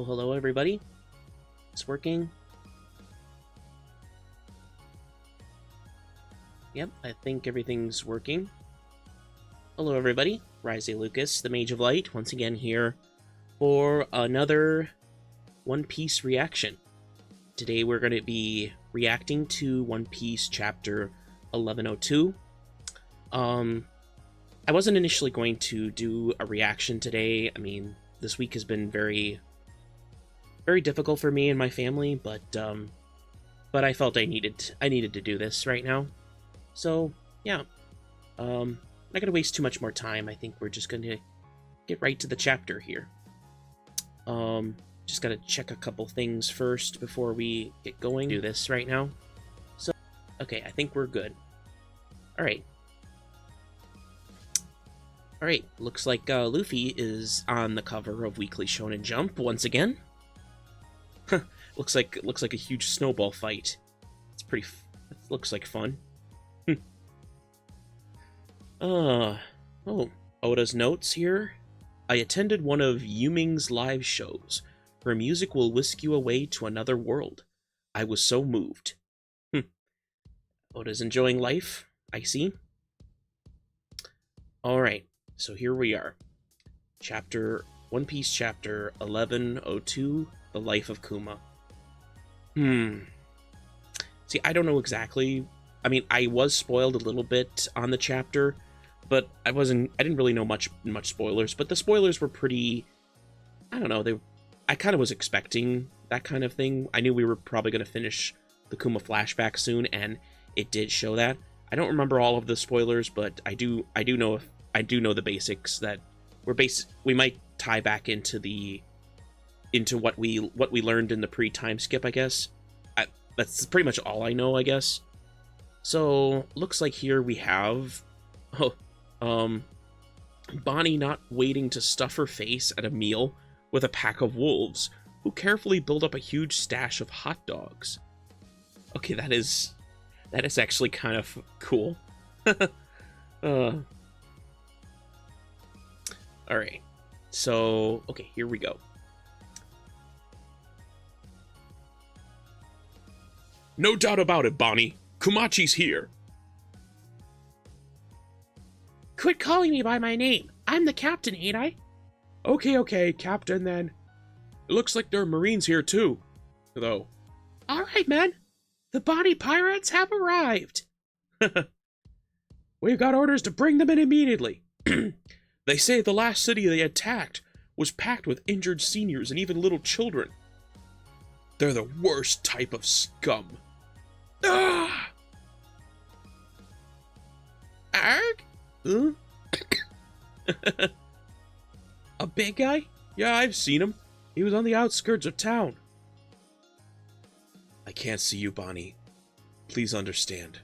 Hello, everybody. It's working. Yep, I think everything's working. Hello, everybody. Rise Lucas, the Mage of Light, once again here for another One Piece reaction. Today we're going to be reacting to One Piece Chapter 1102. I wasn't initially going to do a reaction today. I mean, this week has been very difficult for me and my family, but I felt I needed to do this right now. So yeah, not gonna waste too much more time. I think we're just gonna get right to the chapter here. Just gotta check a couple things first before we get going. Do this right now. So okay, I think we're good. All right. Alright, looks like Luffy is on the cover of Weekly Shonen Jump once again. looks like a huge snowball fight. It's pretty. It looks like fun. Oh, Oda's notes here. I attended one of Yuming's live shows. Her music will whisk you away to another world. I was so moved. Oda's enjoying life. I see. All right. So here we are. One Piece Chapter 1102, The Life of Kuma. See, I don't know exactly. I mean, I was spoiled a little bit on the chapter, but I didn't really know much spoilers, but the spoilers were pretty, I don't know, I kind of was expecting that kind of thing. I knew we were probably going to finish the Kuma flashback soon, and it did show that. I don't remember all of the spoilers, but I do know the basics that we might tie back into what we learned in the pre-time skip, I guess. That's pretty much all I know, I guess. So looks like here we have Bonnie not waiting to stuff her face at a meal with a pack of wolves who carefully build up a huge stash of hot dogs. Okay, that is actually kind of cool. Alright, so, okay, here we go. No doubt about it, Bonnie. Kumachi's here. Quit calling me by my name. I'm the captain, ain't I? Okay, captain, then. It looks like there are Marines here, too, though. Alright, man. The Bonnie pirates have arrived. We've got orders to bring them in immediately. They say the last city they attacked was packed with injured seniors and even little children. They're the worst type of scum. Ah! Arg? Huh? A big guy? Yeah, I've seen him. He was on the outskirts of town. I can't see you, Bonnie. Please understand.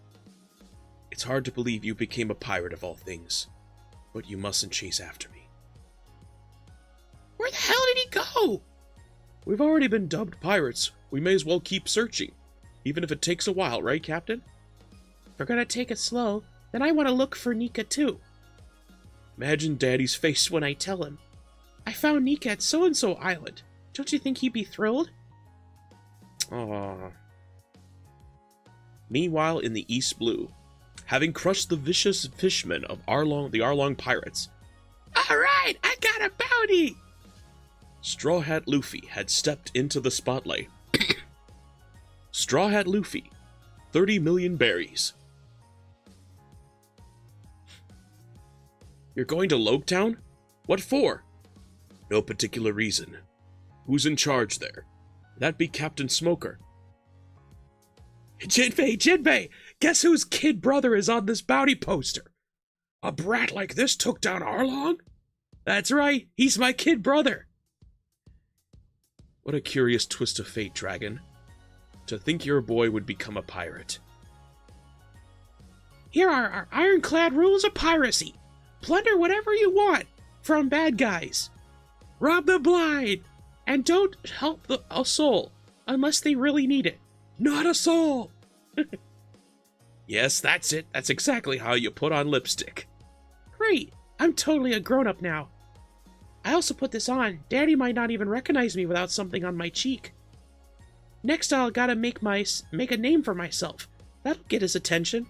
It's hard to believe you became a pirate of all things, but you mustn't chase after me. Where the hell did he go? We've already been dubbed pirates. We may as well keep searching, even if it takes a while, right, Captain? If we're gonna take it slow, then I want to look for Nika too. Imagine Daddy's face when I tell him. I found Nika at so-and-so island. Don't you think he'd be thrilled? Aww. Meanwhile, in the East Blue, having crushed the vicious fishmen of the Arlong pirates. Alright, I got a bounty! Straw Hat Luffy had stepped into the spotlight. Straw Hat Luffy, 30 million berries. You're going to Loguetown? What for? No particular reason. Who's in charge there? That'd be Captain Smoker. Jinbei! Guess whose kid brother is on this bounty poster? A brat like this took down Arlong? That's right, he's my kid brother. What a curious twist of fate, Dragon. To think your boy would become a pirate. Here are our ironclad rules of piracy. Plunder whatever you want from bad guys. Rob them blind. And don't help a soul unless they really need it. Not a soul! Yes, that's it. That's exactly how you put on lipstick. Great. I'm totally a grown-up now. I also put this on. Daddy might not even recognize me without something on my cheek. Next, I'll gotta make a name for myself. That'll get his attention.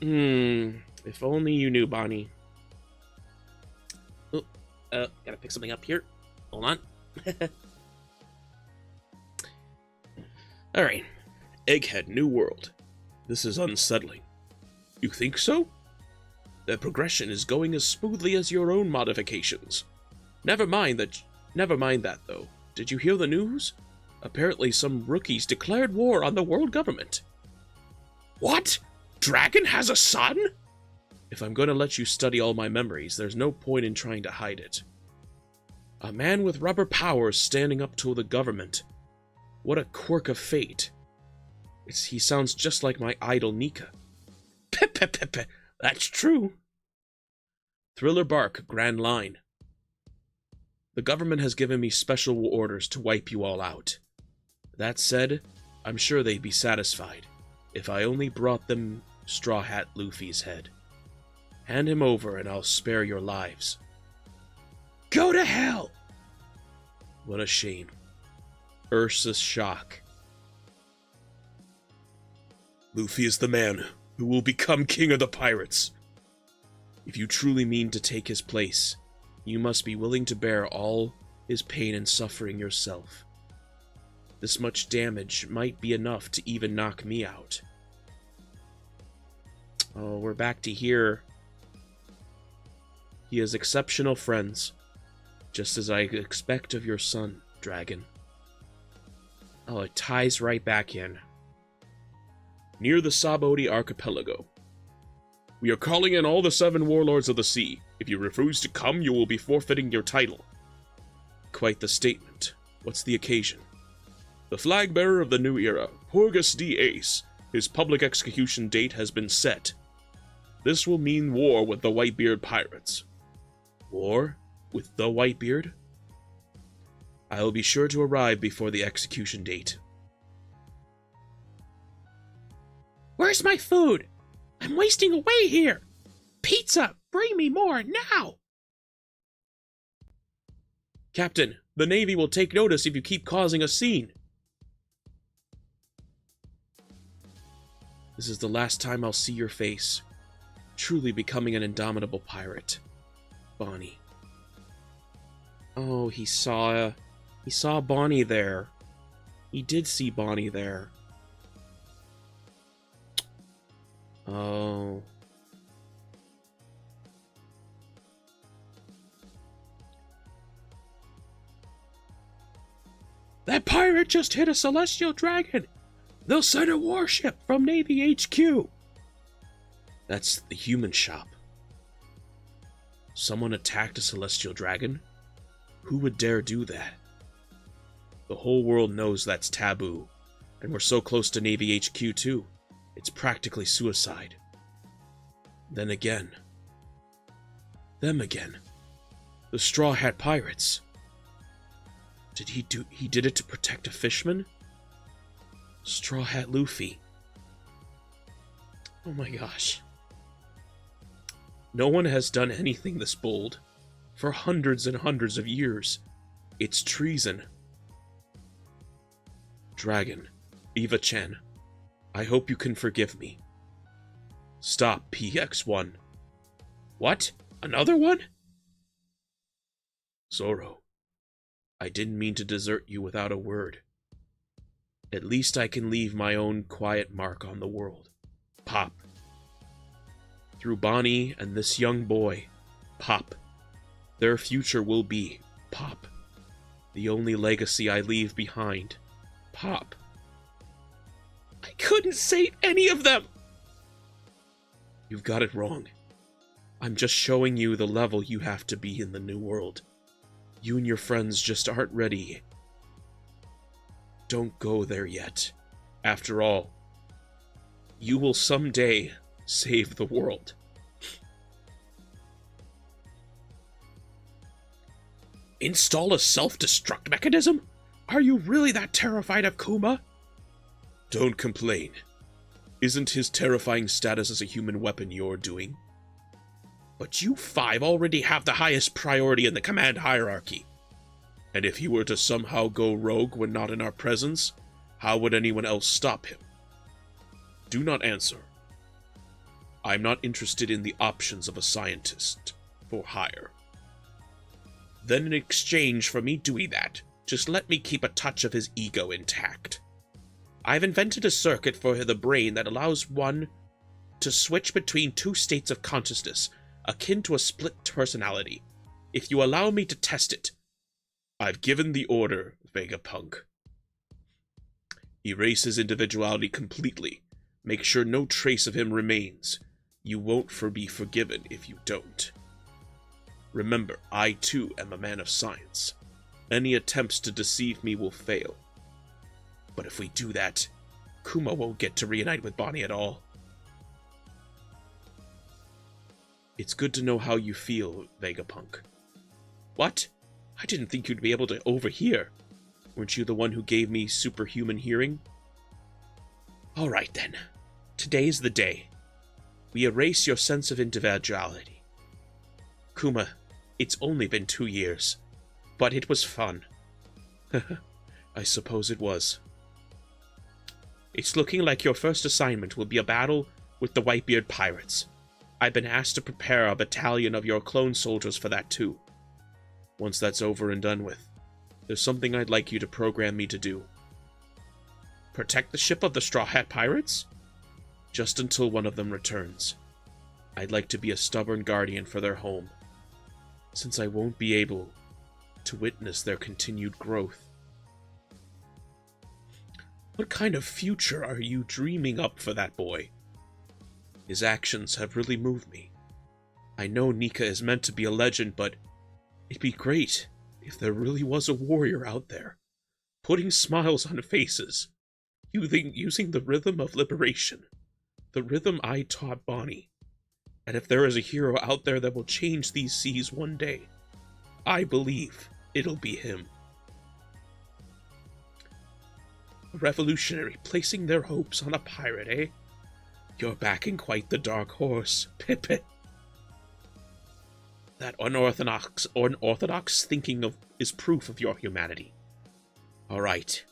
If only you knew, Bonnie. Oh, gotta pick something up here. Hold on. Alright. Egghead, New World. This is unsettling. You think so? The progression is going as smoothly as your own modifications. Never mind that, though. Did you hear the news? Apparently some rookies declared war on the world government. What? Dragon has a son? If I'm going to let you study all my memories, there's no point in trying to hide it. A man with rubber powers standing up to the government. What a quirk of fate. He sounds just like my idol Nika. That's true. Thriller Bark, Grand Line. The government has given me special orders to wipe you all out. That said, I'm sure they'd be satisfied if I only brought them Straw Hat Luffy's head. Hand him over and I'll spare your lives. Go to hell! What a shame. Ursus Shock. Luffy is the man who will become king of the pirates. If you truly mean to take his place, you must be willing to bear all his pain and suffering yourself. This much damage might be enough to even knock me out. Oh, we're back to here. He has exceptional friends, just as I expect of your son, Dragon. Oh, it ties right back in. Near the Sabaody Archipelago. We are calling in all the 7 warlords of the sea. If you refuse to come, you will be forfeiting your title. Quite the statement. What's the occasion? The flag bearer of the new era, Porgus D. Ace, his public execution date has been set. This will mean war with the Whitebeard pirates. War? With the Whitebeard? I will be sure to arrive before the execution date. Where's my food? I'm wasting away here! Pizza! Bring me more, now! Captain, the Navy will take notice if you keep causing a scene. This is the last time I'll see your face. Truly becoming an indomitable pirate. Bonnie. Oh, he saw Bonnie there. He did see Bonnie there. Oh. That pirate just hit a celestial dragon. They'll send a warship from Navy HQ. That's the human shop. Someone attacked a celestial dragon? Who would dare do that? The whole world knows that's taboo, and we're so close to Navy HQ too. It's practically suicide. Then again. Them again. The Straw Hat Pirates. He did it to protect a fishman? Straw Hat Luffy. Oh my gosh. No one has done anything this bold for hundreds and hundreds of years. It's treason. Dragon, Eva-Chen, I hope you can forgive me. Stop, PX-1. What? Another one? Zoro, I didn't mean to desert you without a word. At least I can leave my own quiet mark on the world. Pop. Through Bonnie and this young boy, Pop. Their future will be Pop. The only legacy I leave behind. Pop. I couldn't save any of them! You've got it wrong. I'm just showing you the level you have to be in the new world. You and your friends just aren't ready. Don't go there yet. After all, you will someday save the world. Install a self-destruct mechanism? Are you really that terrified of Kuma? Don't complain. Isn't his terrifying status as a human weapon your doing? But you five already have the highest priority in the command hierarchy. And if he were to somehow go rogue when not in our presence, how would anyone else stop him? Do not answer. I'm not interested in the options of a scientist for hire. Then in exchange for me doing that, just let me keep a touch of his ego intact. I've invented a circuit for the brain that allows one to switch between two states of consciousness, akin to a split personality. If you allow me to test it, I've given the order, Vegapunk. Erase his individuality completely. Make sure no trace of him remains. You won't be forgiven if you don't. Remember, I too am a man of science. Any attempts to deceive me will fail. But if we do that, Kuma won't get to reunite with Bonnie at all. It's good to know how you feel, Vegapunk. What? I didn't think you'd be able to overhear. Weren't you the one who gave me superhuman hearing? All right then. Today's the day. We erase your sense of individuality. Kuma, it's only been 2 years, but it was fun. I suppose it was. It's looking like your first assignment will be a battle with the Whitebeard pirates. I've been asked to prepare a battalion of your clone soldiers for that too. Once that's over and done with, there's something I'd like you to program me to do. Protect the ship of the Straw Hat Pirates? Just until one of them returns. I'd like to be a stubborn guardian for their home, since I won't be able to witness their continued growth. What kind of future are you dreaming up for that boy? His actions have really moved me. I know Nika is meant to be a legend, but it'd be great if there really was a warrior out there, putting smiles on faces, using the rhythm of liberation, the rhythm I taught Bonnie. And if there is a hero out there that will change these seas one day, I believe it'll be him. A revolutionary placing their hopes on a pirate, eh? You're backing quite the dark horse, Pippin. That unorthodox thinking is proof of your humanity. All right.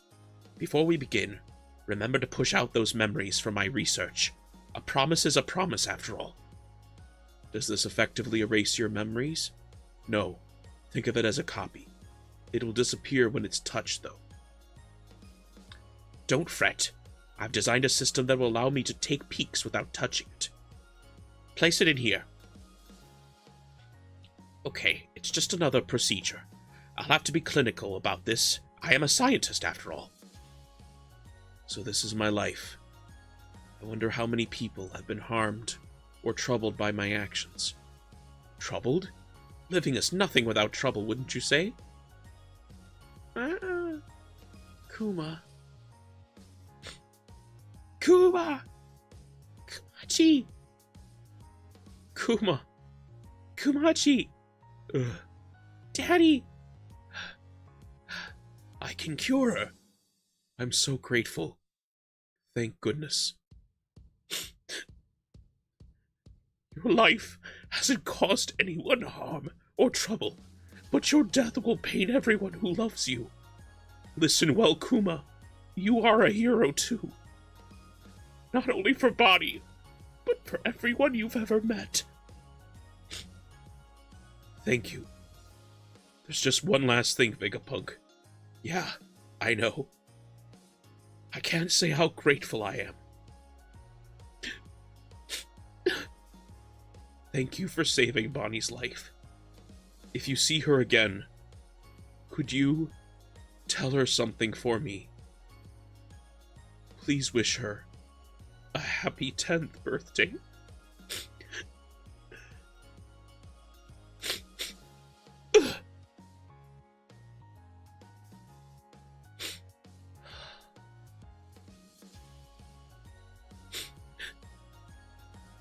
Before we begin, remember to push out those memories from my research. A promise is a promise, after all. Does this effectively erase your memories? No. Think of it as a copy. It'll disappear when it's touched, though. Don't fret. I've designed a system that will allow me to take peeks without touching it. Place it in here. Okay, it's just another procedure. I'll have to be clinical about this. I am a scientist, after all. So this is my life. I wonder how many people have been harmed or troubled by my actions. Troubled? Living is nothing without trouble, wouldn't you say? Kuma. Kuma! Kumachi! Kuma! Kumachi! Ugh. Daddy! I can cure her. I'm so grateful. Thank goodness. Your life hasn't caused anyone harm or trouble, but your death will pain everyone who loves you. Listen well, Kuma. You are a hero too. Not only for Bonnie, but for everyone you've ever met. Thank you. There's just one last thing, Vegapunk. Yeah, I know. I can't say how grateful I am. Thank you for saving Bonnie's life. If you see her again, could you tell her something for me? Please wish her a happy 10th birthday.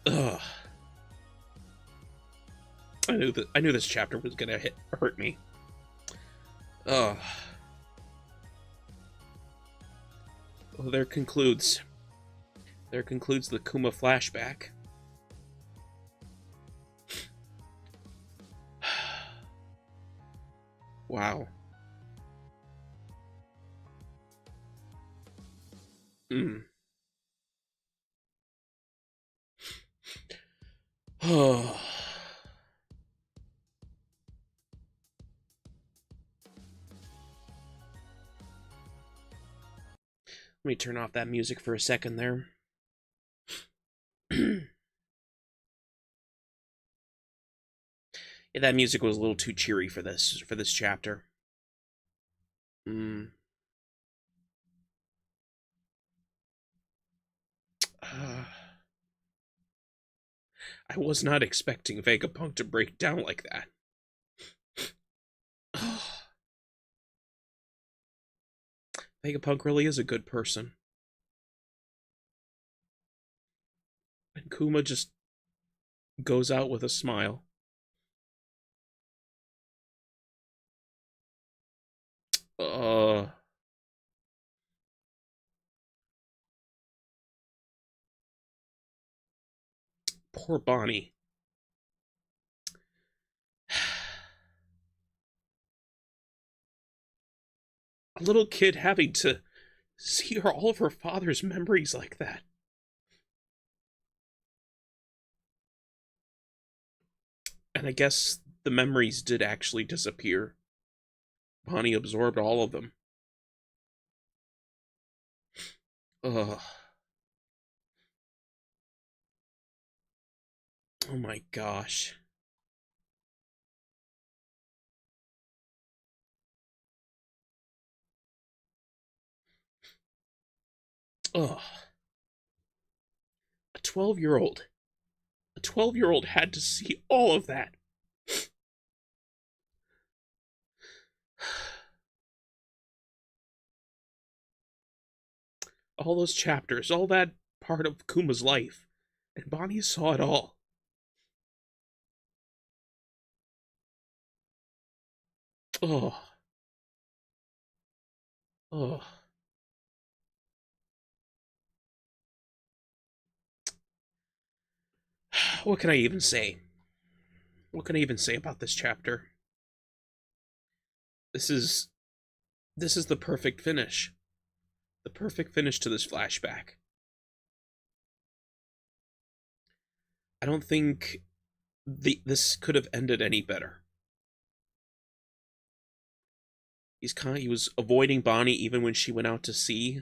Ugh. I knew this chapter was gonna hurt me. Ugh. Well, there concludes the Kuma flashback. Wow. Hmm. Oh. Let me turn off that music for a second there. Yeah, that music was a little too cheery for this chapter. Hmm. Uh, I was not expecting Vegapunk to break down like that. Vegapunk really is a good person. And Kuma just goes out with a smile. Uh, Poor Bonnie. A little kid having to see all of her father's memories like that. And I guess the memories did actually disappear. Bonnie absorbed all of them. Ugh. Oh my gosh. Ugh. A 12-year-old. A 12-year-old had to see all of that. All those chapters, all that part of Kuma's life. And Bonnie saw it all. Ugh. Ugh. What can I even say? What can I even say about this chapter? This is this is the perfect finish. The perfect finish to this flashback. I don't think this could have ended any better. He was avoiding Bonnie even when she went out to sea,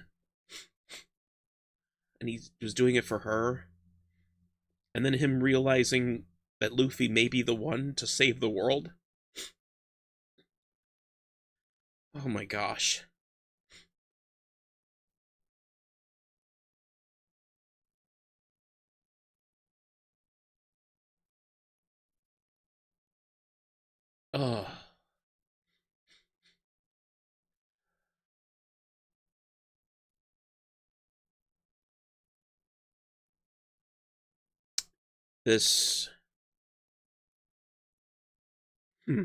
and he was doing it for her. And then him realizing that Luffy may be the one to save the world. Oh my gosh. Ugh. This hmm,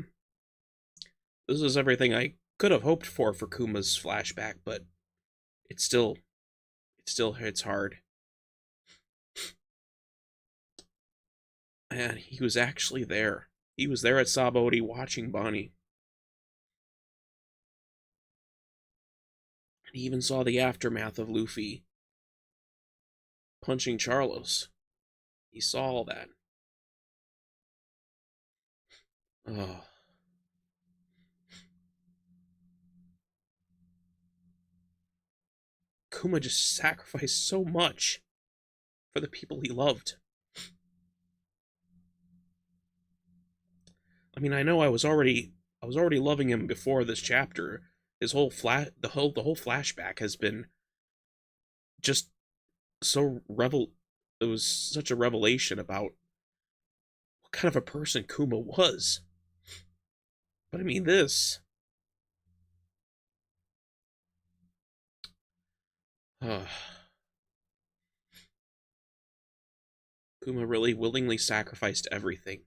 this is everything I could have hoped for Kuma's flashback, but it's still it still hits hard. And he was actually there. He was there at Sabaody watching Bonnie. And he even saw the aftermath of Luffy punching Charlos. He saw all that. Oh. Kuma just sacrificed so much for the people he loved. I mean, I know I was already loving him before this chapter. His whole the whole flashback has been just so it was such a revelation about what kind of a person Kuma was. But I mean this. Uh, Kuma really willingly sacrificed everything.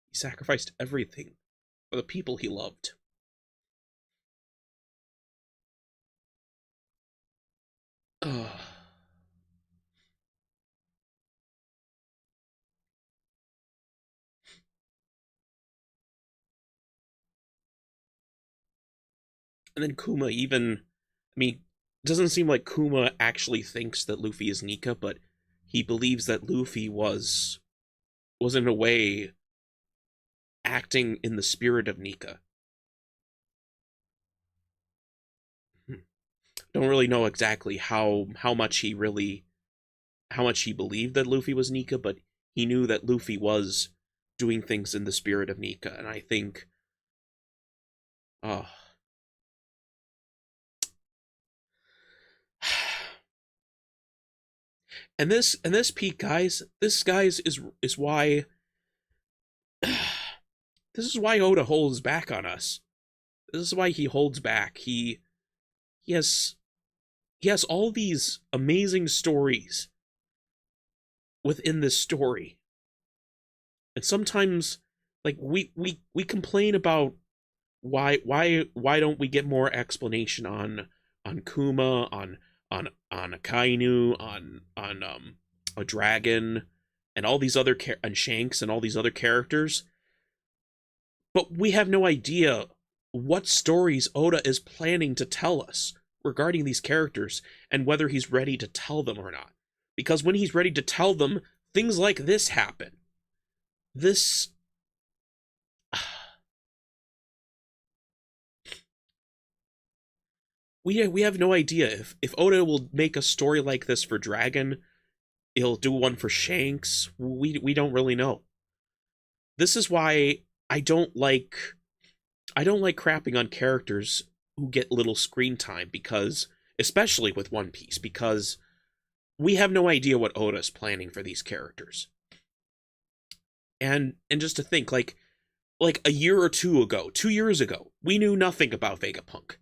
He sacrificed everything for the people he loved. Uh, And then Kuma even, I mean, it doesn't seem like Kuma actually thinks that Luffy is Nika, but he believes that Luffy was in a way acting in the spirit of Nika. Don't really know exactly how much he believed that Luffy was Nika, but he knew that Luffy was doing things in the spirit of Nika, and I think, oh, and this peak, guys, is why this is why Oda holds back on us. This is why he holds back. He has he has all these amazing stories within this story. And sometimes like we complain about why don't we get more explanation on Kuma, on Akainu, on a dragon, and all these other and Shanks and all these other characters. But we have no idea what stories Oda is planning to tell us regarding these characters and whether he's ready to tell them or not. Because when he's ready to tell them, things like this happen. This we have no idea if Oda will make a story like this for Dragon. He'll do one for Shanks. We don't really know. This is why I don't like crapping on characters who get little screen time, because especially with One Piece, because we have no idea what Oda is planning for these characters. And just to think, like a year or two ago, 2 years ago, we knew nothing about Vegapunk.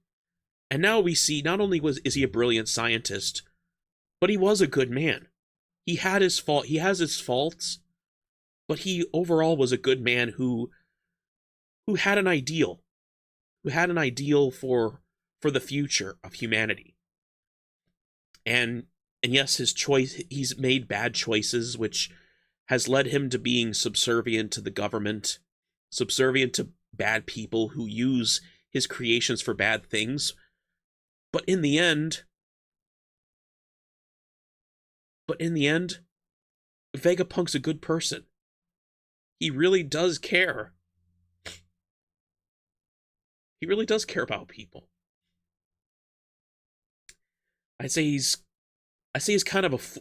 And now we see not only is he a brilliant scientist, but he was a good man. He has his faults, but he overall was a good man who had an ideal. Who had an ideal for the future of humanity. And yes, he's made bad choices, which has led him to being subservient to the government, subservient to bad people who use his creations for bad things. But in the end, Vegapunk's a good person. He really does care. He really does care about people. I say he's kind of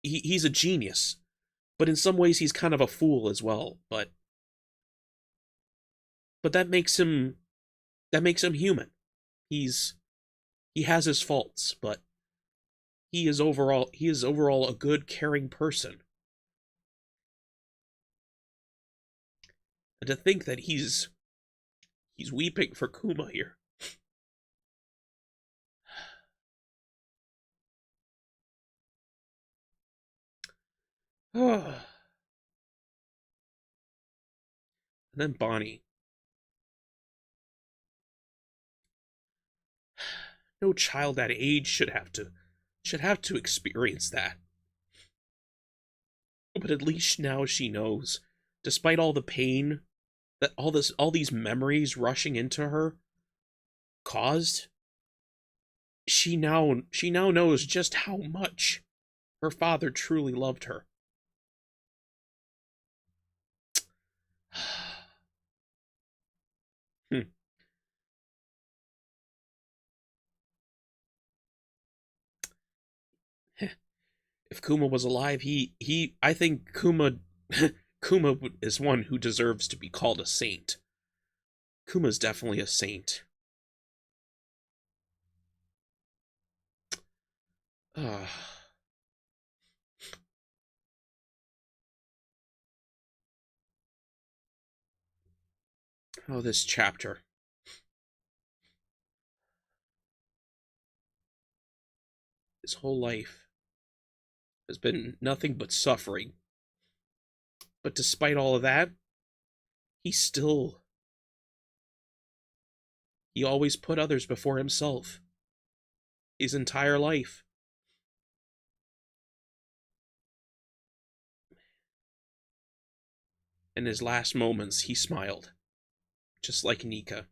he's a genius, but in some ways he's kind of a fool as well. But that makes him human. He has his faults, but he is overall a good, caring person. And to think that he's weeping for Kuma here. And then Bonnie. No child that age should have to experience that. But at least now she knows, despite all the pain that all these memories rushing into her caused, she now knows just how much her father truly loved her. If Kuma was alive, I think Kuma is one who deserves to be called a saint. Kuma's definitely a saint. Oh, this chapter. His whole life has been nothing but suffering. But despite all of that, he always put others before himself. His entire life. In his last moments, he smiled. Just like Nika.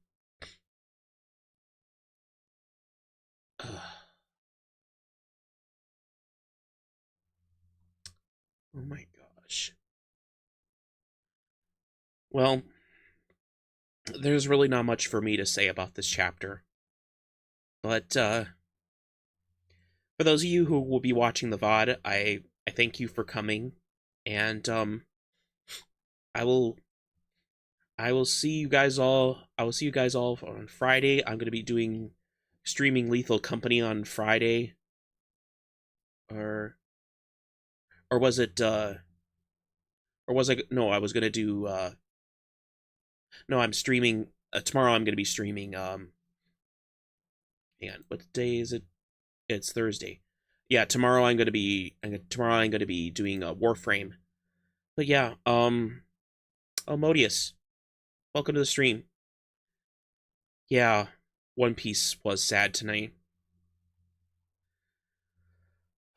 Oh my gosh. Well, there's really not much for me to say about this chapter. But for those of you who will be watching the VOD, I thank you for coming. And I will see you guys all. I will see you guys all on Friday. I'm going to be doing streaming Lethal Company on Friday. Or was it or was I no, I was going to do no, I'm streaming tomorrow. I'm going to be streaming hang on, what day is it? It's Thursday. Yeah, tomorrow I'm going to be doing a Warframe. But yeah, Modius, welcome to the stream. Yeah, One Piece was sad tonight.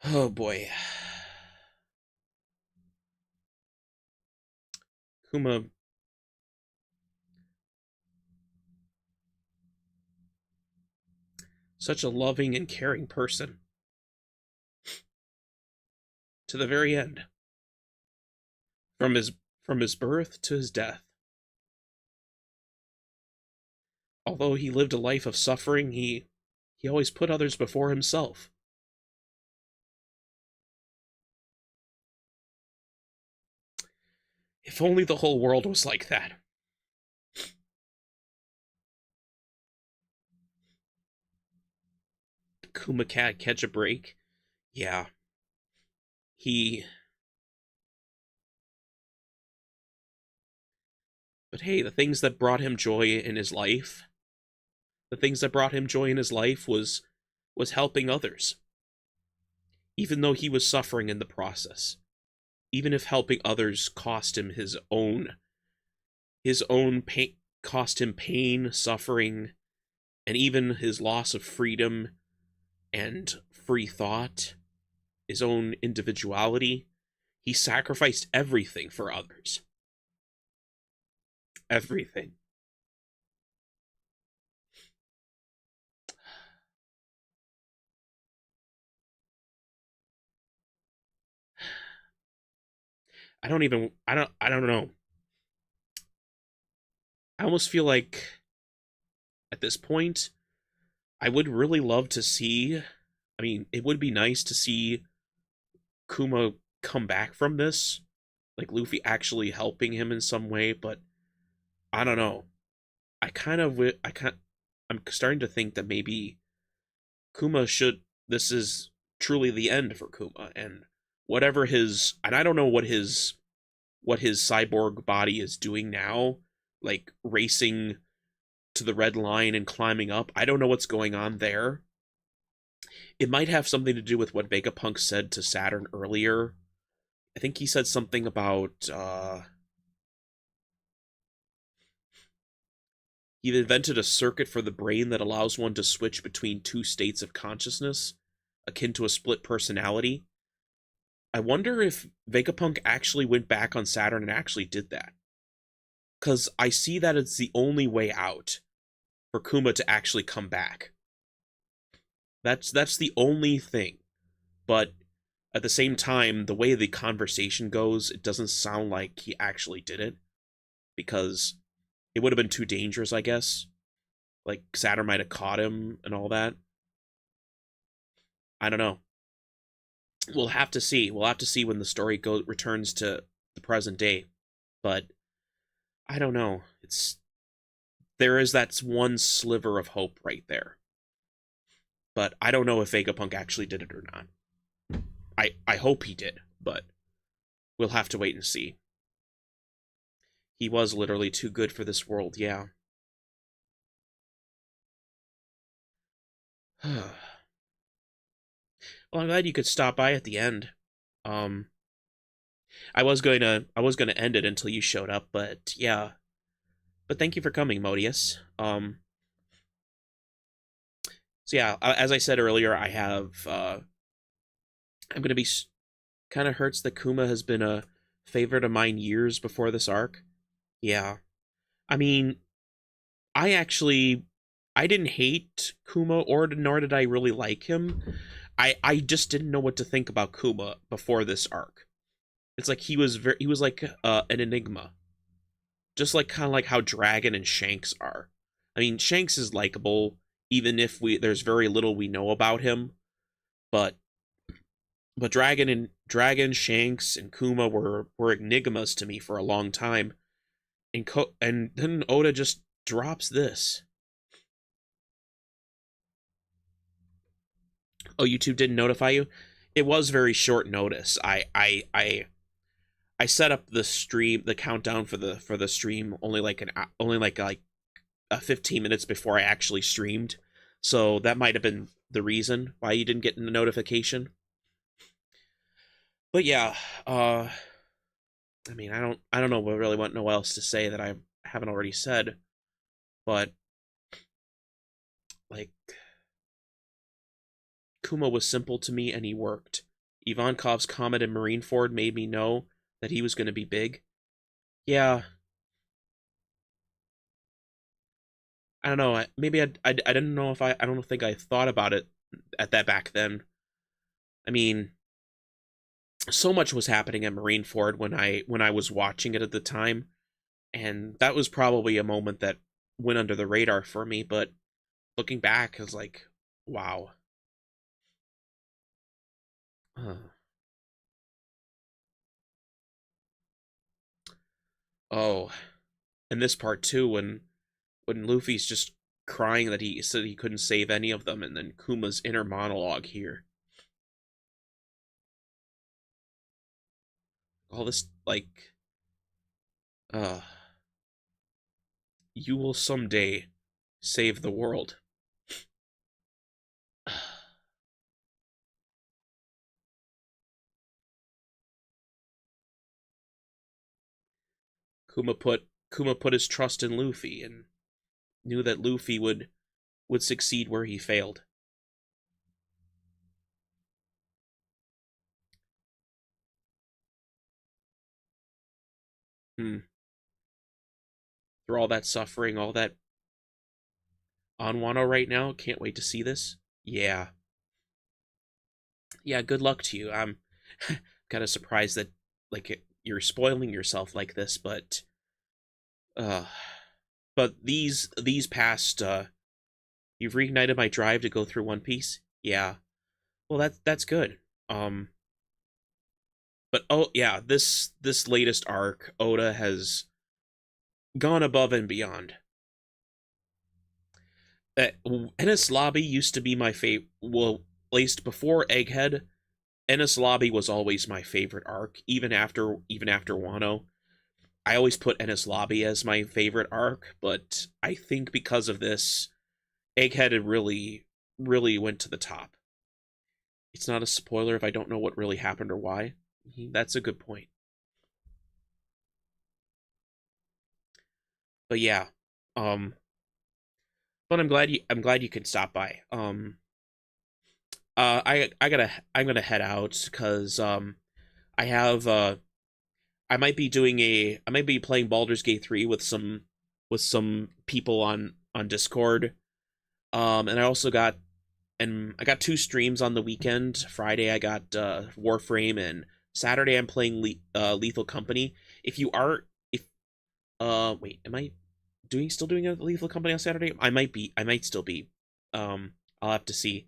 Oh boy. Kuma. Such a loving and caring person. To the very end. From his birth to his death. Although he lived a life of suffering, he always put others before himself. If only the whole world was like that. Kuma Cat catch a break? Yeah. But hey, the things that brought him joy in his life, was helping others. Even though he was suffering in the process. Even if helping others cost him his own pain, cost him pain, suffering, and even his loss of freedom and free thought, his own individuality, he sacrificed everything for others. Everything. I don't know. I almost feel like at this point I would really love to see, I mean, it would be nice to see Kuma come back from this, like Luffy actually helping him in some way, but I don't know. I'm starting to think that maybe this is truly the end for Kuma, and I don't know what his cyborg body is doing now, like racing to the red line and climbing up. I don't know what's going on there. It might have something to do with what Vegapunk said to Saturn earlier. I think he said something about he invented a circuit for the brain that allows one to switch between two states of consciousness, akin to a split personality. I wonder if Vegapunk actually went back on Saturn and actually did that. Because I see that it's the only way out for Kuma to actually come back. That's the only thing. But at the same time, the way the conversation goes, it doesn't sound like he actually did it. Because it would have been too dangerous, I guess. Like, Saturn might have caught him and all that. I don't know. We'll have to see. We'll have to see when the story returns to the present day. But I don't know. There is that one sliver of hope right there. But I don't know if Vegapunk actually did it or not. I hope he did, but we'll have to wait and see. He was literally too good for this world, yeah. Well, I'm glad you could stop by at the end. I was going to end it until you showed up, but yeah. But thank you for coming, Modius. So yeah, as I said earlier, I have I'm going to be kind of hurts that Kuma has been a favorite of mine years before this arc. Yeah. I mean, I I didn't hate Kuma, or nor did I really like him. I just didn't know what to think about Kuma before this arc. It's like he was like an enigma, just like kind of like how Dragon and Shanks are. I mean, Shanks is likable, even if there's very little we know about him, but Dragon, Shanks, and Kuma were enigmas to me for a long time, and then Oda just drops this. Oh, YouTube didn't notify you? It was very short notice. I set up the stream, the countdown for the stream only like 15 minutes before I actually streamed, so that might have been the reason why you didn't get the notification. But yeah, I mean, I don't know really what no else to say that I haven't already said, but like, Kuma was simple to me and he worked. Ivankov's comment in Marineford made me know that he was going to be big. Yeah. I don't know. Maybe I didn't know if I don't think I thought about it at that back then. I mean, so much was happening at Marineford when I was watching it at the time, and that was probably a moment that went under the radar for me, but looking back, I was like, wow. Oh, and this part too, when Luffy's just crying that he said he couldn't save any of them, and then Kuma's inner monologue here. All this, like, uh, you will someday save the world. Kuma put his trust in Luffy and knew that Luffy would succeed where he failed. Through all that suffering, all that on Wano right now, can't wait to see this. Yeah. Yeah, good luck to you. I'm kind of surprised that like you're spoiling yourself like this, uh but these past you've reignited my drive to go through One Piece. Yeah. Well, that's good. But oh yeah, this latest arc, Oda has gone above and beyond. Enies Lobby used to be my favorite. Well, at least before Egghead, Enies Lobby was always my favorite arc. Even after Wano, I always put Enies Lobby as my favorite arc. But I think because of this, Egghead had really went to the top. It's not a spoiler if I don't know what really happened or why. That's a good point. But yeah, but I'm glad you could stop by. I'm gonna head out because I have I might be playing Baldur's Gate 3 with some people on Discord. And I got two streams on the weekend. Friday I got Warframe, and Saturday I'm playing Lethal Company. If you are if wait, am I still doing a Lethal Company on Saturday? I might still be. I'll have to see.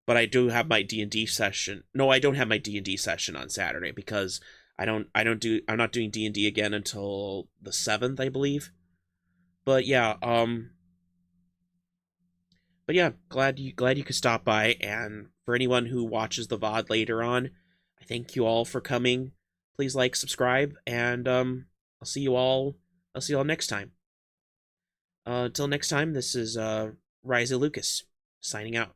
But I do have my D&D session. No, I don't have my D&D session on Saturday because I'm not doing D&D again until the 7th, I believe. But yeah, glad you could stop by, and for anyone who watches the VOD later on, I thank you all for coming. Please like, subscribe, and I'll see you all next time. Until next time, this is Ryza Lucas signing out.